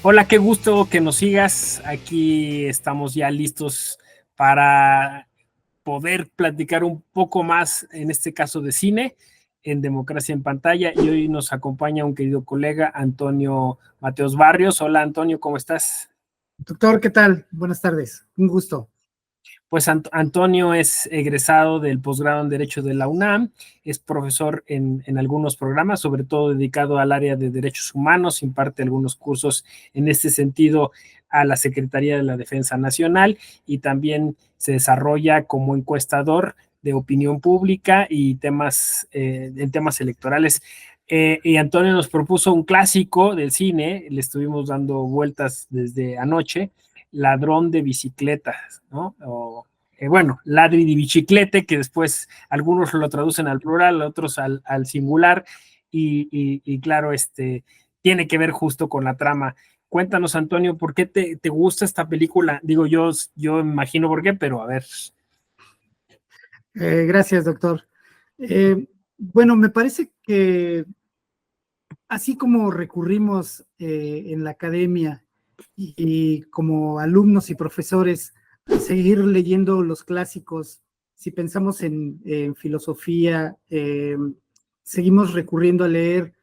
Hola, qué gusto que nos sigas. Aquí estamos ya listos para poder platicar un poco más, en este caso de cine, en Democracia en Pantalla. Y hoy nos acompaña un querido colega, Antonio Mateos Barrios. Hola, Antonio, ¿cómo estás? Doctor, ¿qué tal? Buenas tardes, un gusto. Pues Antonio es egresado del posgrado en Derecho de la UNAM, es profesor en algunos programas, sobre todo dedicado al área de derechos humanos, imparte algunos cursos en este sentido a la Secretaría de la Defensa Nacional y también se desarrolla como encuestador de opinión pública y en temas electorales. Y Antonio nos propuso un clásico del cine, le estuvimos dando vueltas desde anoche, Ladrón de bicicletas, ¿no? Bueno, ladri di biciclete, que después algunos lo traducen al plural, otros al singular, y claro, tiene que ver justo con la trama. Cuéntanos, Antonio, ¿por qué te gusta esta película? Digo, yo imagino por qué, pero a ver. Gracias, doctor. Bueno, me parece que así como recurrimos en la academia y como alumnos y profesores a seguir leyendo los clásicos, si pensamos en filosofía, seguimos recurriendo a leer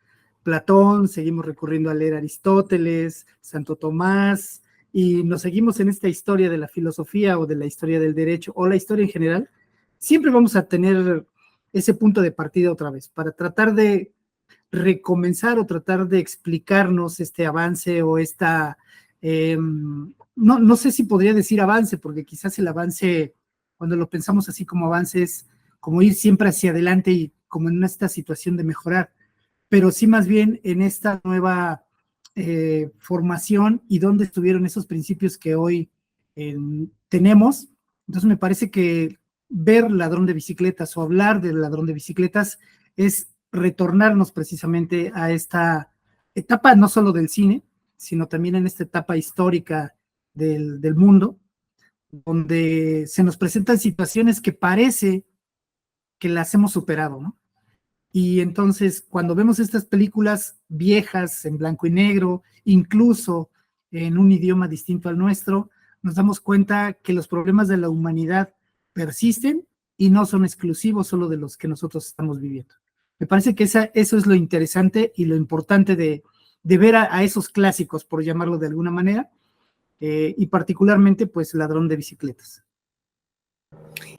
Platón, seguimos recurriendo a leer Aristóteles, Santo Tomás, y nos seguimos en esta historia de la filosofía o de la historia del derecho o la historia en general, siempre vamos a tener ese punto de partida otra vez para tratar de recomenzar o tratar de explicarnos este avance o esta, no sé si podría decir avance, porque quizás el avance, cuando lo pensamos así como avance, es como ir siempre hacia adelante y como en esta situación de mejorar, pero sí más bien en esta nueva formación y dónde estuvieron esos principios que hoy tenemos. Entonces me parece que ver Ladrón de Bicicletas o hablar del Ladrón de Bicicletas es retornarnos precisamente a esta etapa no solo del cine, sino también en esta etapa histórica del mundo, donde se nos presentan situaciones que parece que las hemos superado, ¿no? Y entonces, cuando vemos estas películas viejas en blanco y negro, incluso en un idioma distinto al nuestro, nos damos cuenta que los problemas de la humanidad persisten y no son exclusivos solo de los que nosotros estamos viviendo. Me parece que eso es lo interesante y lo importante de ver a esos clásicos, por llamarlo de alguna manera, y particularmente, pues, Ladrón de Bicicletas.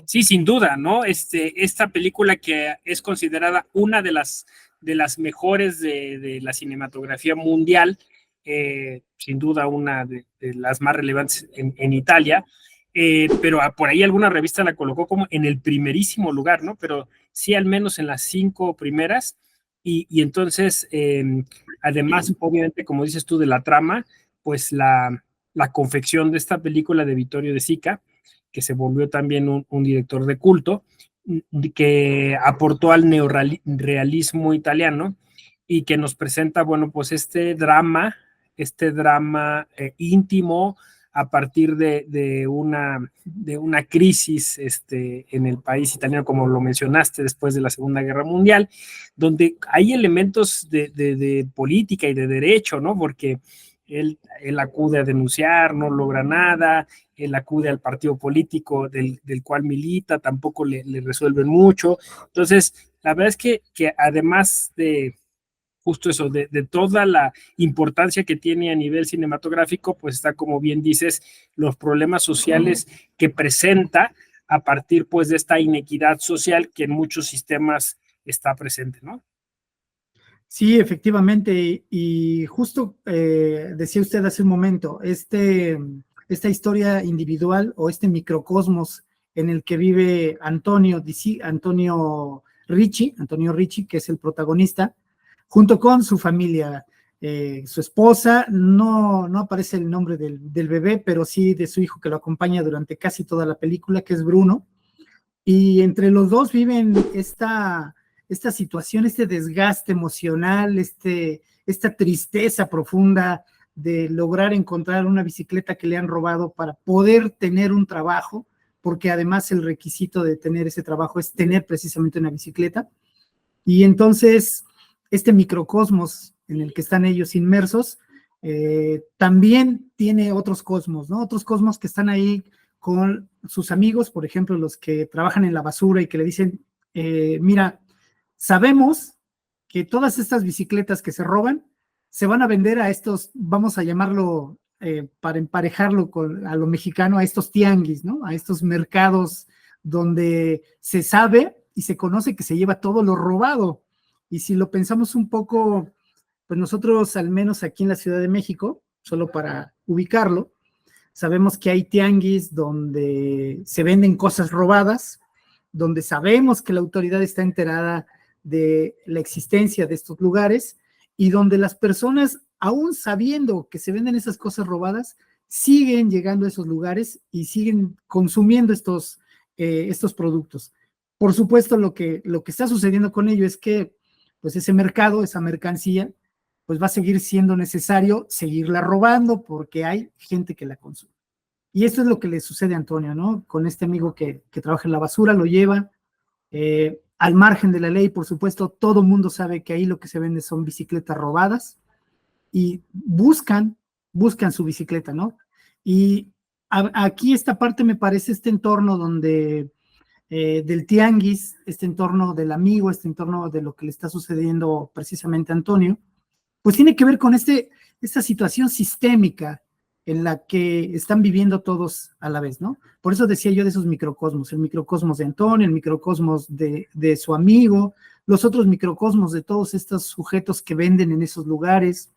Sí, sin duda, ¿no? Esta película que es considerada una de las mejores de la cinematografía mundial, sin duda una de las más relevantes en Italia, pero por ahí alguna revista la colocó como en el primerísimo lugar, ¿no? Pero sí al menos en las 5 primeras, y entonces, además, obviamente, como dices tú, de la trama, pues la confección de esta película de Vittorio De Sica, que se volvió también un director de culto, que aportó al neorrealismo italiano y que nos presenta, bueno, pues este drama íntimo a partir de una crisis en el país italiano, como lo mencionaste, después de la Segunda Guerra Mundial, donde hay elementos de política y de derecho, ¿no? Porque él acude a denunciar, no logra nada, él acude al partido político del cual milita, tampoco le resuelven mucho. Entonces, la verdad es que además de justo eso, de toda la importancia que tiene a nivel cinematográfico, pues está, como bien dices, los problemas sociales que presenta a partir pues de esta inequidad social que en muchos sistemas está presente, ¿no? Sí, efectivamente, y justo decía usted hace un momento, esta historia individual o este microcosmos en el que vive Antonio Ricci, que es el protagonista, junto con su familia, su esposa, no aparece el nombre del bebé, pero sí de su hijo que lo acompaña durante casi toda la película, que es Bruno, y entre los dos viven esta situación, este desgaste emocional, esta tristeza profunda de lograr encontrar una bicicleta que le han robado para poder tener un trabajo, porque además el requisito de tener ese trabajo es tener precisamente una bicicleta. Y entonces este microcosmos en el que están ellos inmersos también tiene otros cosmos, ¿no? Otros cosmos que están ahí con sus amigos, por ejemplo, los que trabajan en la basura y que le dicen, mira, sabemos que todas estas bicicletas que se roban se van a vender a estos, vamos a llamarlo, para emparejarlo a lo mexicano, a estos tianguis, ¿no? A estos mercados donde se sabe y se conoce que se lleva todo lo robado. Y si lo pensamos un poco, pues nosotros, al menos aquí en la Ciudad de México, solo para ubicarlo, sabemos que hay tianguis donde se venden cosas robadas, donde sabemos que la autoridad está enterada de la existencia de estos lugares y donde las personas, aún sabiendo que se venden esas cosas robadas, siguen llegando a esos lugares y siguen consumiendo estos productos. Por supuesto, lo que está sucediendo con ello es que pues ese mercado, esa mercancía, pues va a seguir siendo necesario seguirla robando porque hay gente que la consume. Y esto es lo que le sucede a Antonio, ¿no? Con este amigo que trabaja en la basura, lo lleva al margen de la ley, por supuesto, todo mundo sabe que ahí lo que se vende son bicicletas robadas y buscan su bicicleta, ¿no? Y aquí esta parte me parece este entorno donde del tianguis, este entorno del amigo, este entorno de lo que le está sucediendo precisamente a Antonio, pues tiene que ver con esta situación sistémica en la que están viviendo todos a la vez, ¿no? Por eso decía yo de esos microcosmos, el microcosmos de Antonio, el microcosmos de su amigo, los otros microcosmos de todos estos sujetos que venden en esos lugares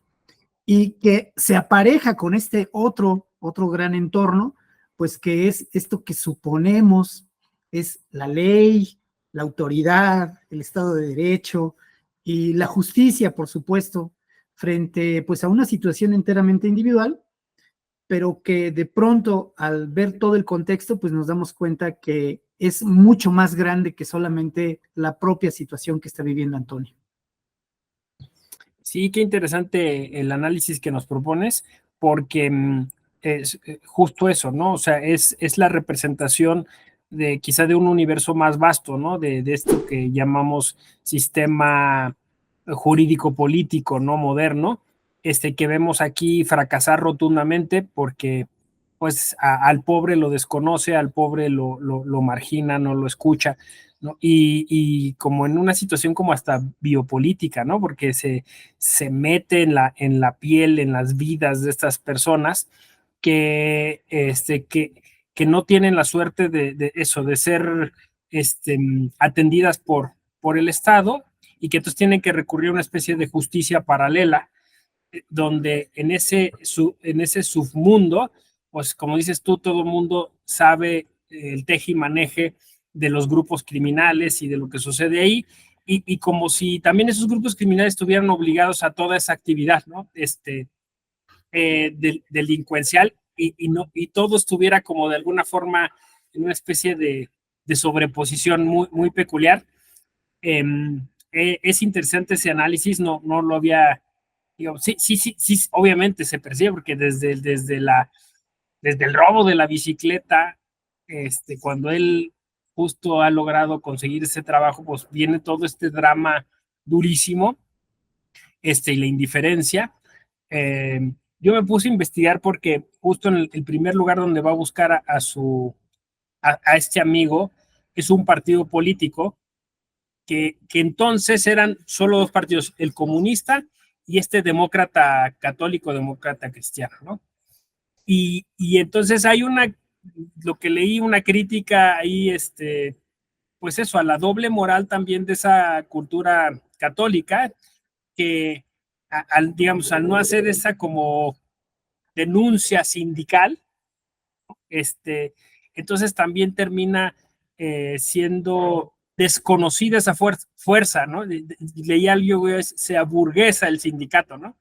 y que se apareja con este otro gran entorno, pues que es esto que suponemos es la ley, la autoridad, el Estado de Derecho y la justicia, por supuesto, frente pues a una situación enteramente individual, pero que de pronto al ver todo el contexto, pues nos damos cuenta que es mucho más grande que solamente la propia situación que está viviendo Antonio. Sí, qué interesante el análisis que nos propones, porque es justo eso, ¿no? O sea, es la representación de quizá de un universo más vasto, ¿no? De esto que llamamos sistema jurídico político, ¿no? Moderno, que vemos aquí fracasar rotundamente porque pues al pobre lo desconoce, al pobre lo margina, no lo escucha, ¿no? Y como en una situación como hasta biopolítica, ¿no? Porque se mete en la piel, en las vidas de estas personas que no tienen la suerte de eso, de ser atendidas por el Estado y que entonces tienen que recurrir a una especie de justicia paralela, donde en ese submundo, pues como dices tú, todo el mundo sabe el teje y maneje de los grupos criminales y de lo que sucede ahí, y como si también esos grupos criminales estuvieran obligados a toda esa actividad, ¿no? Delincuencial y todo estuviera como de alguna forma en una especie de sobreposición muy peculiar. Es interesante ese análisis, no lo había, digo, sí, obviamente se percibe porque desde el robo de la bicicleta, cuando él justo ha logrado conseguir ese trabajo, pues viene todo este drama durísimo, y la indiferencia. Yo me puse a investigar porque justo en el primer lugar donde va a buscar a este amigo es un partido político que entonces eran solo dos partidos, el comunista y este demócrata católico, demócrata cristiano, ¿no? Y entonces hay lo que leí, una crítica ahí, pues eso, a la doble moral también de esa cultura católica, que digamos, al no hacer esa como denuncia sindical, entonces también termina siendo desconocida esa fuerza, ¿no? Leí algo, se aburguesa el sindicato, ¿no?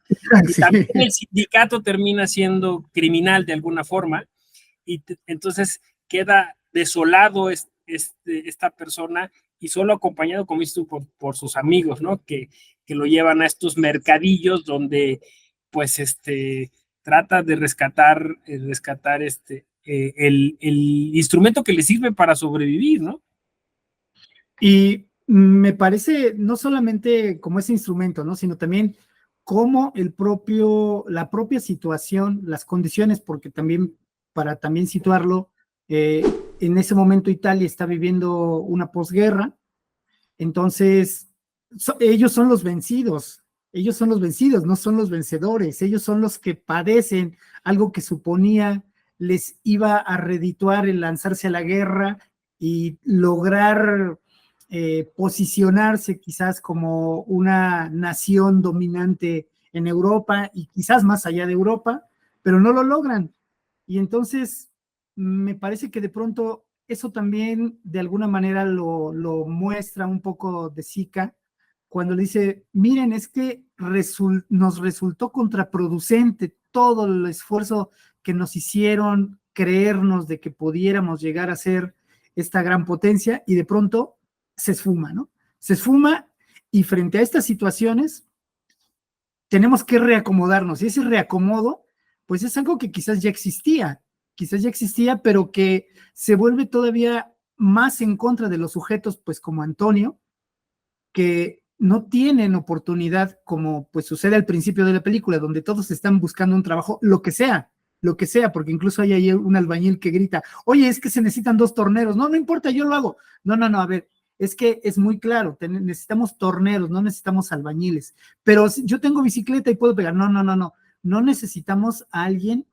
Y Sí. también el sindicato termina siendo criminal de alguna forma, y entonces queda desolado esta persona y solo acompañado, como dices tú, por sus amigos, ¿no? Que lo llevan a estos mercadillos donde, pues, trata de rescatar el instrumento que le sirve para sobrevivir, ¿no? Y me parece no solamente como ese instrumento, ¿no? Sino también cómo la propia situación, las condiciones, porque también, para también situarlo, en ese momento Italia está viviendo una posguerra, entonces ellos son los vencidos, no son los vencedores, ellos son los que padecen algo que suponía les iba a redituar el lanzarse a la guerra y lograr posicionarse quizás como una nación dominante en Europa y quizás más allá de Europa, pero no lo logran. Y entonces me parece que de pronto eso también de alguna manera lo muestra un poco de Zika cuando le dice, miren, es que nos resultó contraproducente todo el esfuerzo que nos hicieron creernos de que pudiéramos llegar a ser esta gran potencia y de pronto se esfuma, ¿no? Se esfuma y frente a estas situaciones tenemos que reacomodarnos y ese reacomodo pues es algo que quizás ya existía, pero que se vuelve todavía más en contra de los sujetos pues como Antonio, que no tienen oportunidad como pues sucede al principio de la película, donde todos están buscando un trabajo, lo que sea, porque incluso hay ahí un albañil que grita, oye, es que se necesitan 2 torneros, no importa, yo lo hago, no, a ver, es que es muy claro, necesitamos torneros, no necesitamos albañiles, pero yo tengo bicicleta y puedo pegar, no necesitamos a alguien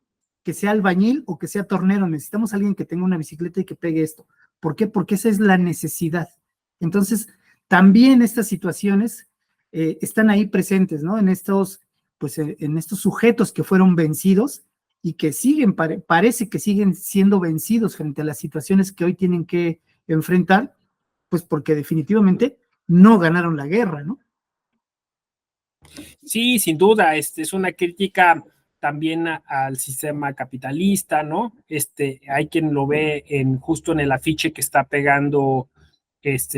que sea albañil o que sea tornero, necesitamos a alguien que tenga una bicicleta y que pegue esto, ¿por qué? Porque esa es la necesidad, entonces también estas situaciones están ahí presentes, ¿no? En estos sujetos que fueron vencidos y que parece que siguen siendo vencidos frente a las situaciones que hoy tienen que enfrentar, pues porque definitivamente no ganaron la guerra, ¿no? Sí, sin duda, es una crítica también al sistema capitalista, ¿no? Hay quien lo ve justo en el afiche que está pegando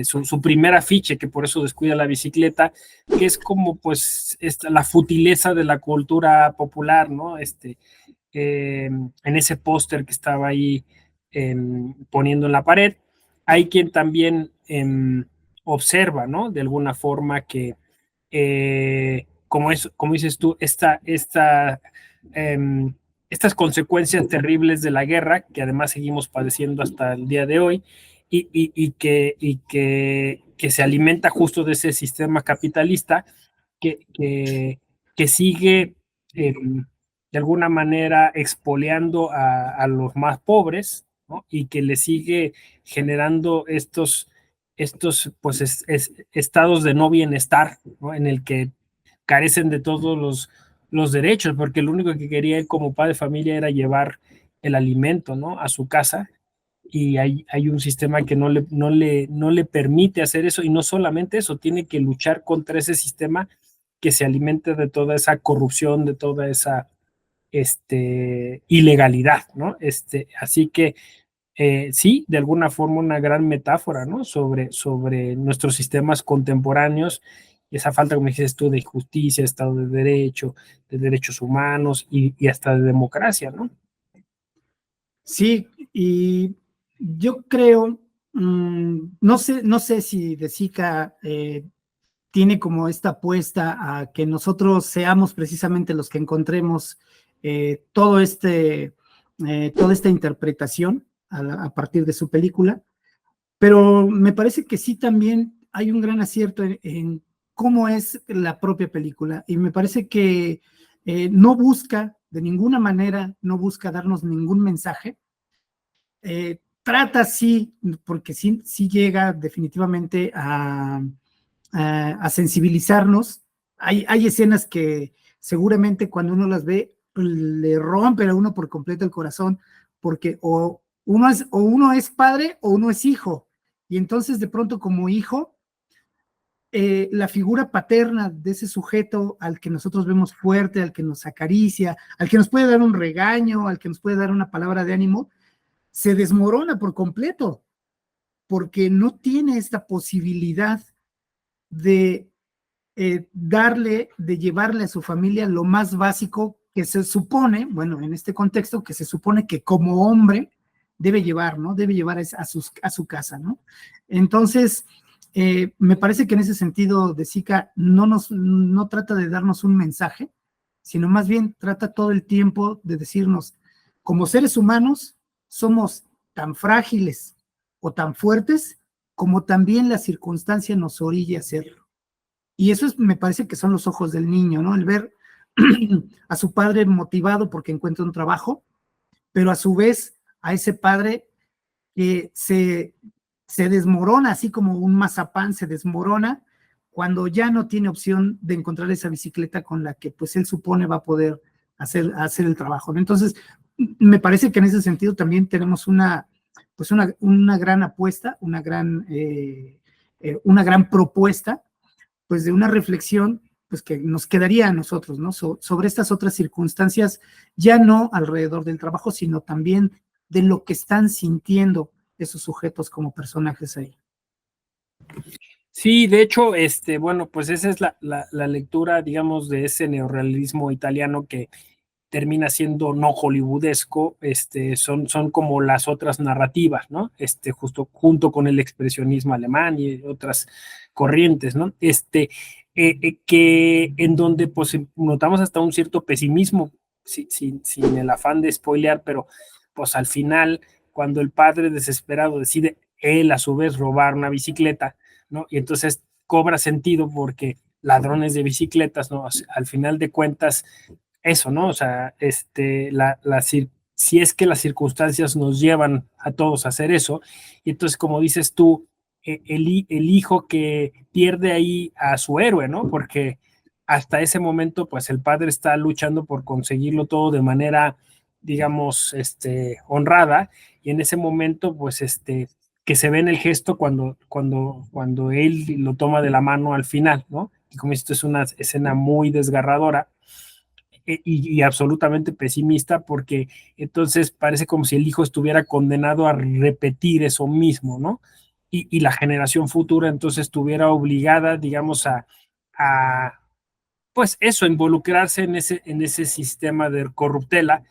su primer afiche, que por eso descuida la bicicleta, que es como pues la futileza de la cultura popular, ¿no? En ese póster que estaba ahí poniendo en la pared. Hay quien también observa, ¿no? De alguna forma que, como dices tú, estas consecuencias terribles de la guerra, que además seguimos padeciendo hasta el día de hoy, que se alimenta justo de ese sistema capitalista que sigue de alguna manera expoliando a los más pobres, ¿no? Y que le sigue generando estos pues, estados de no bienestar, ¿no? En el que carecen de todos los derechos, porque lo único que quería él como padre de familia era llevar el alimento, ¿no? A su casa, y hay un sistema que no le permite hacer eso, y no solamente eso, tiene que luchar contra ese sistema que se alimenta de toda esa corrupción, de toda esa ilegalidad, ¿no? Así que sí, de alguna forma una gran metáfora, ¿no? Sobre nuestros sistemas contemporáneos, esa falta, como dices tú, de justicia, Estado de Derecho, de derechos humanos y hasta de democracia, ¿no? Sí, y yo creo, no sé si De Sica tiene como esta apuesta a que nosotros seamos precisamente los que encontremos toda esta interpretación a partir de su película, pero me parece que sí también hay un gran acierto en cómo es la propia película y me parece que no busca, de ninguna manera, no busca darnos ningún mensaje. Trata sí, porque sí llega definitivamente a sensibilizarnos. Hay escenas que seguramente cuando uno las ve le rompen a uno por completo el corazón, porque o uno es padre o uno es hijo, y entonces de pronto como hijo, la figura paterna de ese sujeto al que nosotros vemos fuerte, al que nos acaricia, al que nos puede dar un regaño, al que nos puede dar una palabra de ánimo, se desmorona por completo, porque no tiene esta posibilidad de de llevarle a su familia lo más básico que se supone, bueno, en este contexto, que se supone que como hombre debe llevar, ¿no? Debe llevar a su casa, ¿no? Entonces, Me parece que en ese sentido de Zika no trata de darnos un mensaje, sino más bien trata todo el tiempo de decirnos, como seres humanos, somos tan frágiles o tan fuertes como también la circunstancia nos orilla a hacerlo. Y eso me parece que son los ojos del niño, ¿no? El ver a su padre motivado porque encuentra un trabajo, pero a su vez a ese padre que se desmorona, así como un mazapán se desmorona cuando ya no tiene opción de encontrar esa bicicleta con la que pues él supone va a poder hacer el trabajo, ¿no? Entonces, me parece que en ese sentido también tenemos una gran apuesta, una gran propuesta, pues de una reflexión pues que nos quedaría a nosotros, ¿no? Sobre estas otras circunstancias, ya no alrededor del trabajo, sino también de lo que están sintiendo esos sujetos como personajes ahí. Sí, de hecho, bueno, pues esa es la lectura, digamos, de ese neorrealismo italiano que termina siendo no hollywoodesco, son como las otras narrativas, ¿no? Justo junto con el expresionismo alemán y otras corrientes, ¿no? Que en donde pues notamos hasta un cierto pesimismo, sin el afán de spoilear, pero pues al final, cuando el padre desesperado decide él a su vez robar una bicicleta, ¿no? Y entonces cobra sentido porque ladrones de bicicletas, ¿no? Al final de cuentas, eso, ¿no? O sea, si es que las circunstancias nos llevan a todos a hacer eso, y entonces, como dices tú, el hijo que pierde ahí a su héroe, ¿no? Porque hasta ese momento, pues el padre está luchando por conseguirlo todo de manera, digamos, honrada, y en ese momento, pues, que se ve en el gesto cuando él lo toma de la mano al final, ¿no? Y como esto es una escena muy desgarradora, y absolutamente pesimista, porque entonces parece como si el hijo estuviera condenado a repetir eso mismo, ¿no? Y la generación futura entonces estuviera obligada, digamos, a pues eso, involucrarse en ese sistema de corruptela,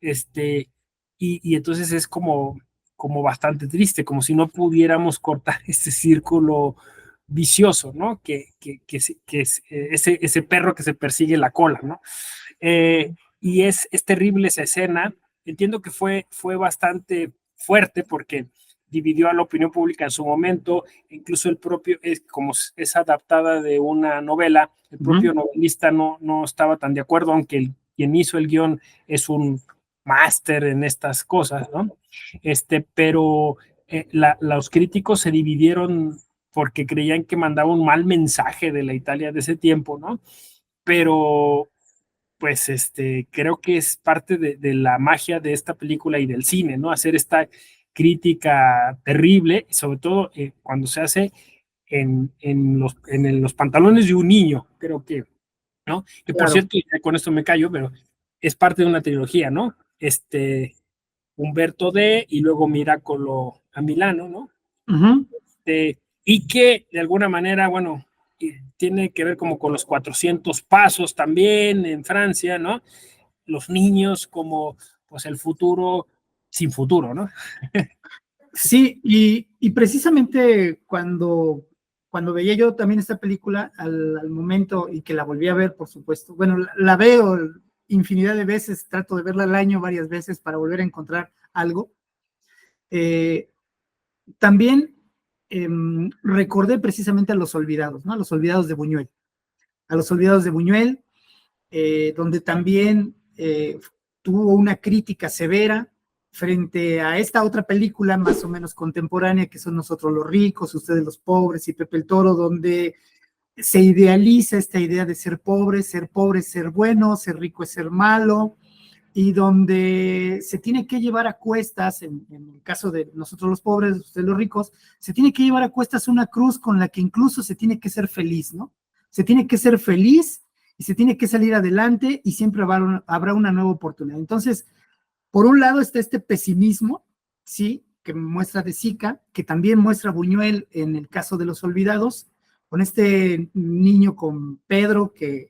y entonces es como bastante triste, como si no pudiéramos cortar este círculo vicioso, ¿no? Que es ese perro que se persigue la cola, ¿no? Y es terrible esa escena. Entiendo que fue bastante fuerte porque dividió a la opinión pública en su momento, incluso el propio, como es adaptada de una novela, el propio novelista no estaba tan de acuerdo, aunque quien hizo el guión es un máster en estas cosas, ¿no? Pero los críticos se dividieron porque creían que mandaba un mal mensaje de la Italia de ese tiempo, ¿no? Pero pues creo que es parte de la magia de esta película y del cine, ¿no? Hacer esta crítica terrible, y sobre todo cuando se hace en los pantalones de un niño, creo que, ¿no? Que por Claro. cierto, ya con esto me callo, pero es parte de una trilogía, ¿no? Umberto D. y luego Miracolo a Milano, ¿no? Y que de alguna manera, bueno, tiene que ver como con los 400 pasos también en Francia, ¿no? Los niños como pues el futuro sin futuro, ¿no? Sí, y precisamente cuando veía yo también esta película al momento y que la volví a ver, por supuesto, bueno, la veo infinidad de veces, trato de verla al año varias veces para volver a encontrar algo. También recordé precisamente a Los Olvidados, ¿no? A Los Olvidados de Buñuel. A Los Olvidados de Buñuel, donde también tuvo una crítica severa frente a esta otra película más o menos contemporánea que son Nosotros los ricos, Ustedes los pobres y Pepe el Toro, donde se idealiza esta idea de ser pobre es ser bueno, ser rico es ser malo, y donde se tiene que llevar a cuestas, en el caso de Nosotros los pobres, Ustedes los ricos, se tiene que llevar a cuestas una cruz con la que incluso se tiene que ser feliz, ¿no? Se tiene que ser feliz y se tiene que salir adelante y siempre habrá una nueva oportunidad. Entonces, por un lado está este pesimismo, ¿sí? Que muestra De Sica, que también muestra Buñuel en el caso de Los Olvidados, con este niño con Pedro, que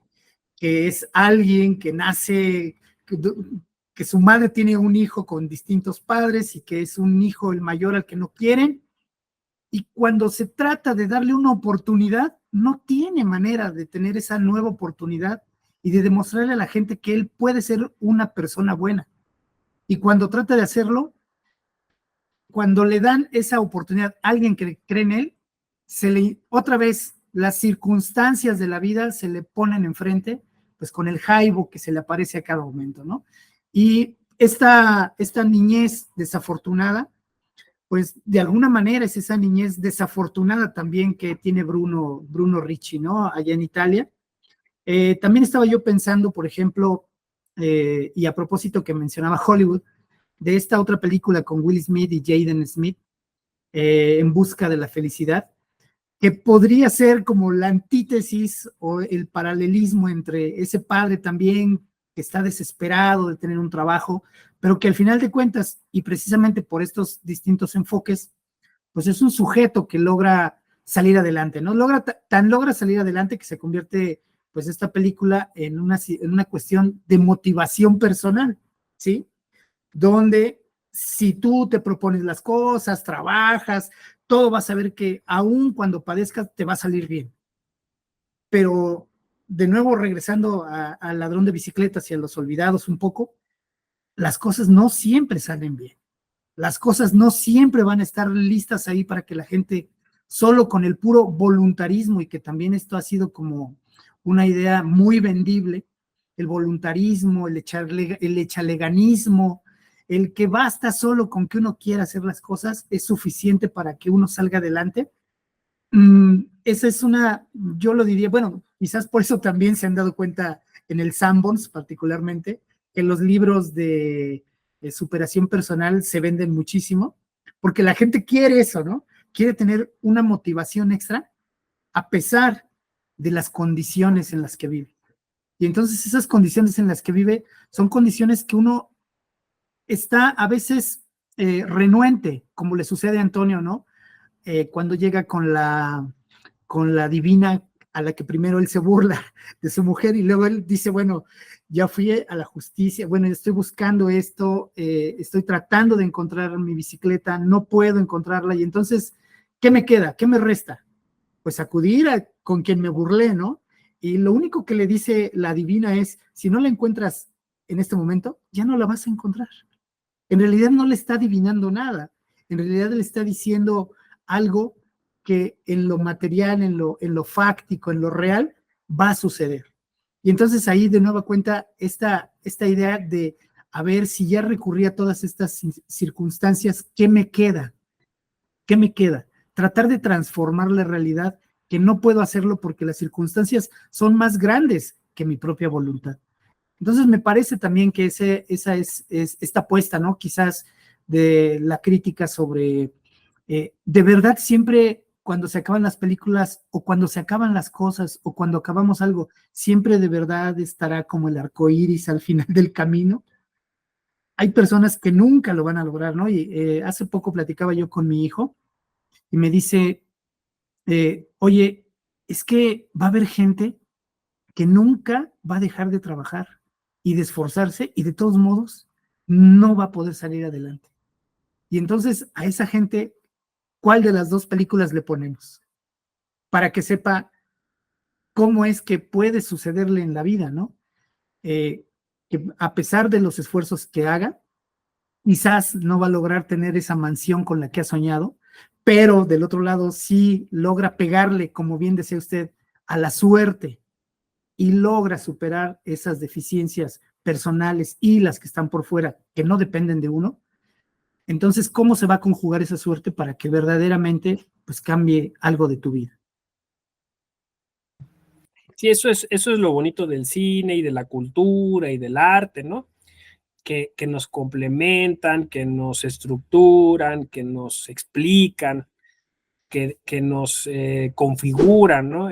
es alguien que nace, que su madre tiene un hijo con distintos padres y que es un hijo el mayor al que no quieren, y cuando se trata de darle una oportunidad, no tiene manera de tener esa nueva oportunidad y de demostrarle a la gente que él puede ser una persona buena. Y cuando trata de hacerlo, cuando le dan esa oportunidad a alguien que cree en él, otra vez las circunstancias de la vida se le ponen enfrente, pues con el jaibo que se le aparece a cada momento, ¿no? Y esta niñez desafortunada, pues de alguna manera es esa niñez desafortunada también que tiene Bruno Ricci, ¿no? Allá en Italia. También estaba yo pensando, por ejemplo, y a propósito que mencionaba Hollywood, de esta otra película con Will Smith y Jaden Smith, En busca de la felicidad, que podría ser como la antítesis o el paralelismo entre ese padre también que está desesperado de tener un trabajo, pero que al final de cuentas, y precisamente por estos distintos enfoques, pues es un sujeto que logra salir adelante, ¿no? Logra salir adelante que se convierte, pues, esta película en una cuestión de motivación personal, ¿sí? Donde si tú te propones las cosas, trabajas, todo vas a ver que aún cuando padezcas te va a salir bien. Pero de nuevo, regresando al ladrón de bicicletas y a los olvidados un poco, las cosas no siempre salen bien. Las cosas no siempre van a estar listas ahí para que la gente, solo con el puro voluntarismo, y que también esto ha sido como una idea muy vendible, el voluntarismo, el echaleganismo, el que basta solo con que uno quiera hacer las cosas es suficiente para que uno salga adelante. Esa es yo lo diría, bueno, quizás por eso también se han dado cuenta en el Sanborns particularmente, que los libros de superación personal se venden muchísimo, porque la gente quiere eso, ¿no? Quiere tener una motivación extra a pesar de las condiciones en las que vive. Y entonces esas condiciones en las que vive son condiciones que uno está a veces renuente, como le sucede a Antonio, ¿no? Cuando llega con la divina a la que primero él se burla de su mujer y luego él dice, bueno, ya fui a la justicia, bueno, estoy buscando esto, estoy tratando de encontrar mi bicicleta, no puedo encontrarla y entonces, ¿qué me queda? ¿Qué me resta? Pues acudir con quien me burlé, ¿no? Y lo único que le dice la divina es, si no la encuentras en este momento, ya no la vas a encontrar. En realidad no le está adivinando nada, en realidad le está diciendo algo que en lo material, en lo fáctico, en lo real, va a suceder. Y entonces ahí de nueva cuenta esta idea de a ver si ya recurrí a todas estas circunstancias, ¿qué me queda? ¿Qué me queda? Tratar de transformar la realidad, que no puedo hacerlo porque las circunstancias son más grandes que mi propia voluntad. Entonces me parece también que esa es esta apuesta, ¿no? Quizás de la crítica sobre, de verdad siempre cuando se acaban las películas o cuando se acaban las cosas o cuando acabamos algo, siempre de verdad estará como el arco iris al final del camino. Hay personas que nunca lo van a lograr, ¿no? Y hace poco platicaba yo con mi hijo y me dice, oye, es que va a haber gente que nunca va a dejar de trabajar y de esforzarse y de todos modos no va a poder salir adelante. Y entonces a esa gente, ¿cuál de las dos películas le ponemos? Para que sepa cómo es que puede sucederle en la vida, ¿no? Que a pesar de los esfuerzos que haga, quizás no va a lograr tener esa mansión con la que ha soñado, pero del otro lado sí logra pegarle, como bien decía usted, a la suerte y logra superar esas deficiencias personales y las que están por fuera, que no dependen de uno, entonces, ¿cómo se va a conjugar esa suerte para que verdaderamente pues cambie algo de tu vida? Sí, eso es lo bonito del cine y de la cultura y del arte, ¿no? Que nos complementan, que nos estructuran, que nos explican, que nos configuran, ¿no?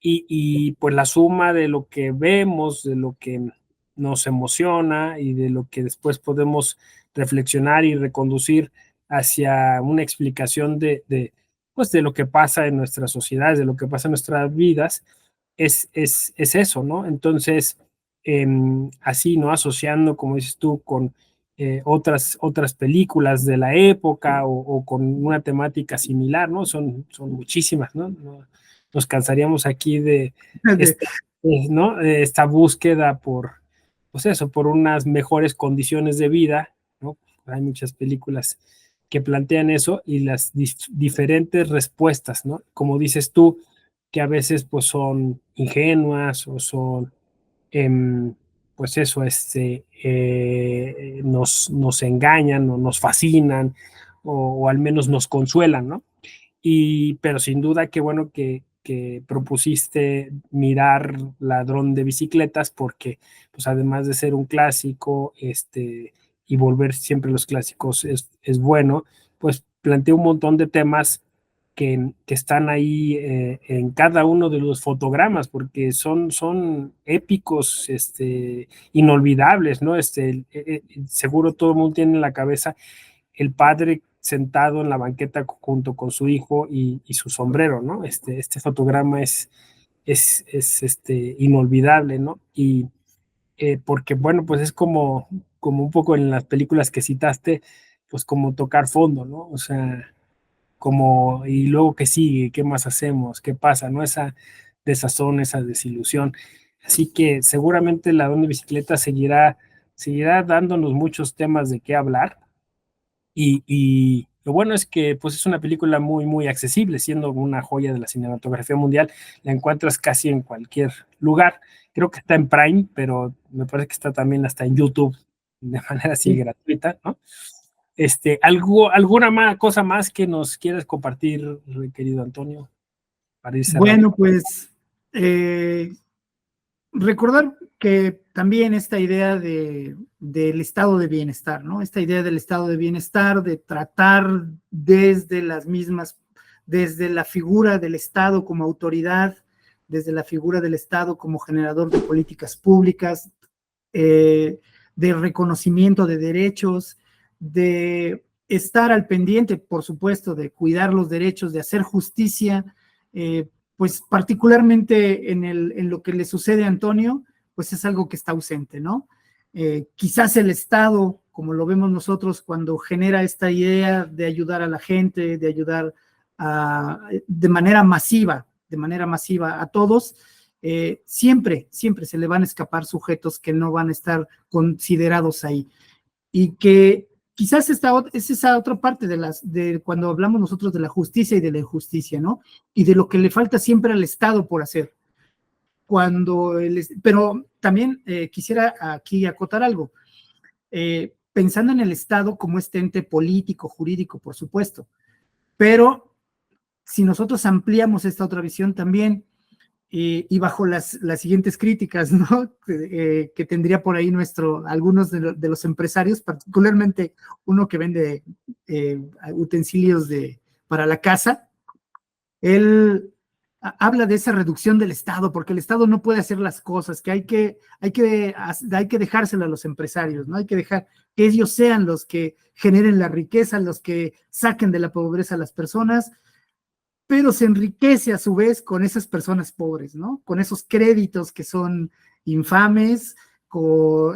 Y pues la suma de lo que vemos, de lo que nos emociona y de lo que después podemos reflexionar y reconducir hacia una explicación pues de lo que pasa en nuestras sociedades, de lo que pasa en nuestras vidas, es eso, ¿no? Entonces, así, ¿no? Asociando, como dices tú, con otras películas de la época o con una temática similar, ¿no? Son muchísimas, ¿no? Nos cansaríamos aquí de esta, ¿no? Esta búsqueda por, pues eso, por unas mejores condiciones de vida, ¿no? Hay muchas películas que plantean eso y las diferentes respuestas, ¿no? Como dices tú, que a veces pues son ingenuas o son pues eso, nos engañan o nos fascinan o al menos nos consuelan, ¿no? Pero sin duda qué bueno que propusiste mirar Ladrón de Bicicletas porque pues además de ser un clásico y volver siempre los clásicos es bueno, pues plantea un montón de temas que están ahí en cada uno de los fotogramas, porque son épicos, inolvidables, ¿no? Seguro todo el mundo tiene en la cabeza el padre sentado en la banqueta junto con su hijo y su sombrero, ¿no? Este fotograma es inolvidable, ¿no? Y porque, bueno, pues es como un poco en las películas que citaste, pues como tocar fondo, ¿no? O sea, como, y luego qué sigue, qué más hacemos, qué pasa, ¿no? Esa desazón, esa desilusión. Así que seguramente la Ladrón de Bicicleta seguirá dándonos muchos temas de qué hablar. Y lo bueno es que pues es una película muy, muy accesible, siendo una joya de la cinematografía mundial. La encuentras casi en cualquier lugar. Creo que está en Prime, pero me parece que está también hasta en YouTube de manera así Sí. gratuita, ¿no? ¿Alguna cosa más que nos quieras compartir, querido Antonio, para ir cerrando? Bueno, pues recordar que también esta idea del estado de bienestar, ¿no? Esta idea del estado de bienestar, de tratar desde las mismas, desde la figura del Estado como autoridad, desde la figura del Estado como generador de políticas públicas, de reconocimiento de derechos, de estar al pendiente, por supuesto, de cuidar los derechos, de hacer justicia, pues particularmente en lo que le sucede a Antonio, pues es algo que está ausente, ¿no? Quizás el Estado, como lo vemos nosotros, cuando genera esta idea de ayudar a la gente, de ayudar de manera masiva a todos, siempre se le van a escapar sujetos que no van a estar considerados ahí. Y que quizás es esa otra parte de cuando hablamos nosotros de la justicia y de la injusticia, ¿no? Y de lo que le falta siempre al Estado por hacer. Pero también quisiera aquí acotar algo. Pensando en el Estado como este ente político, jurídico, por supuesto, pero si nosotros ampliamos esta otra visión también, y bajo las siguientes críticas, ¿no? Que tendría por ahí algunos de los empresarios, particularmente uno que vende utensilios para la casa. Él habla de esa reducción del Estado, porque el Estado no puede hacer las cosas, que hay que dejárselo a los empresarios, ¿no? Hay que dejar que ellos sean los que generen la riqueza, los que saquen de la pobreza a las personas, pero se enriquece a su vez con esas personas pobres, ¿no? Con esos créditos que son infames,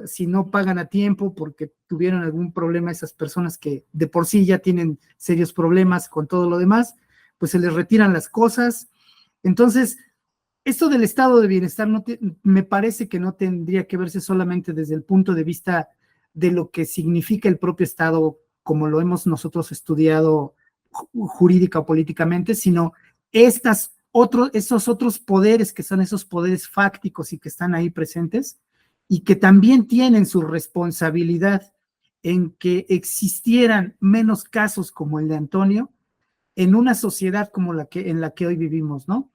si no pagan a tiempo porque tuvieron algún problema, esas personas que de por sí ya tienen serios problemas con todo lo demás, pues se les retiran las cosas. Entonces, esto del estado de bienestar me parece que no tendría que verse solamente desde el punto de vista de lo que significa el propio Estado, como lo hemos nosotros estudiado jurídica o políticamente, sino esos otros poderes que son esos poderes fácticos y que están ahí presentes y que también tienen su responsabilidad en que existieran menos casos como el de Antonio en una sociedad como en la que hoy vivimos, ¿no?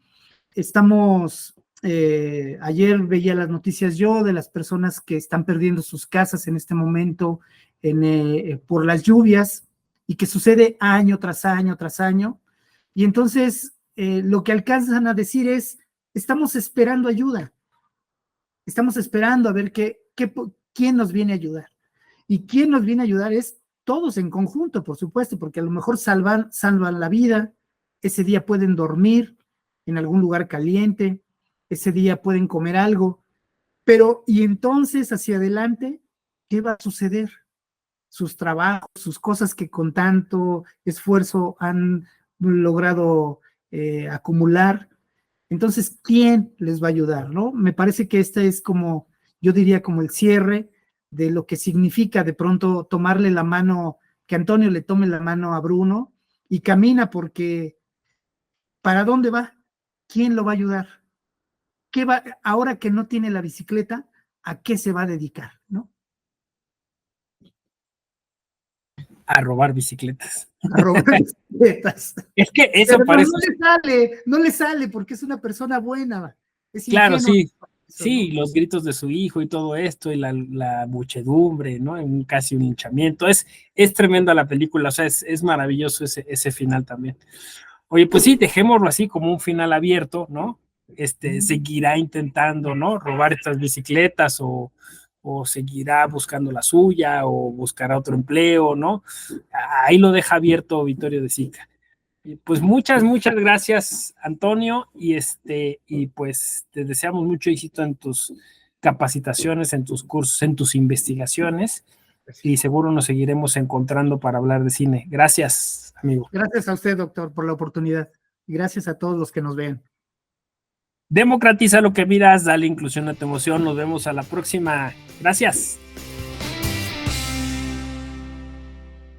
Ayer veía las noticias yo de las personas que están perdiendo sus casas en este momento por las lluvias y que sucede año tras año tras año. Y entonces lo que alcanzan a decir es, estamos esperando ayuda, estamos esperando a ver quién nos viene a ayudar. Y quién nos viene a ayudar es todos en conjunto, por supuesto, porque a lo mejor salvan la vida, ese día pueden dormir en algún lugar caliente, ese día pueden comer algo, pero y entonces hacia adelante, ¿qué va a suceder? sus trabajos, sus cosas que con tanto esfuerzo han logrado acumular. Entonces, ¿quién les va a ayudar, no? Me parece que este es como, yo diría como el cierre de lo que significa de pronto tomarle la mano, que Antonio le tome la mano a Bruno y camina, porque ¿para dónde va? ¿Quién lo va a ayudar? ¿Qué va, ahora que no tiene la bicicleta, a qué se va a dedicar, no? A robar bicicletas. A robar bicicletas. Es que eso Pero parece. no le sale porque es una persona buena, es Claro, ingenuo. sí. Eso, ¿no? Sí, los gritos de su hijo y todo esto, y la muchedumbre, ¿no? Casi un hinchamiento. Es tremenda la película, o sea, es maravilloso ese final también. Oye, pues sí, dejémoslo así como un final abierto, ¿no? Seguirá intentando, ¿no? Robar estas bicicletas o seguirá buscando la suya o buscará otro empleo, ¿no? Ahí lo deja abierto Vittorio De Sica. Pues muchas gracias, Antonio, y pues te deseamos mucho éxito en tus capacitaciones, en tus cursos, en tus investigaciones, y seguro nos seguiremos encontrando para hablar de cine. Gracias, amigo. Gracias a usted, doctor, por la oportunidad. Y gracias a todos los que nos vean. Democratiza lo que miras, dale inclusión a tu emoción. Nos vemos a la próxima. Gracias.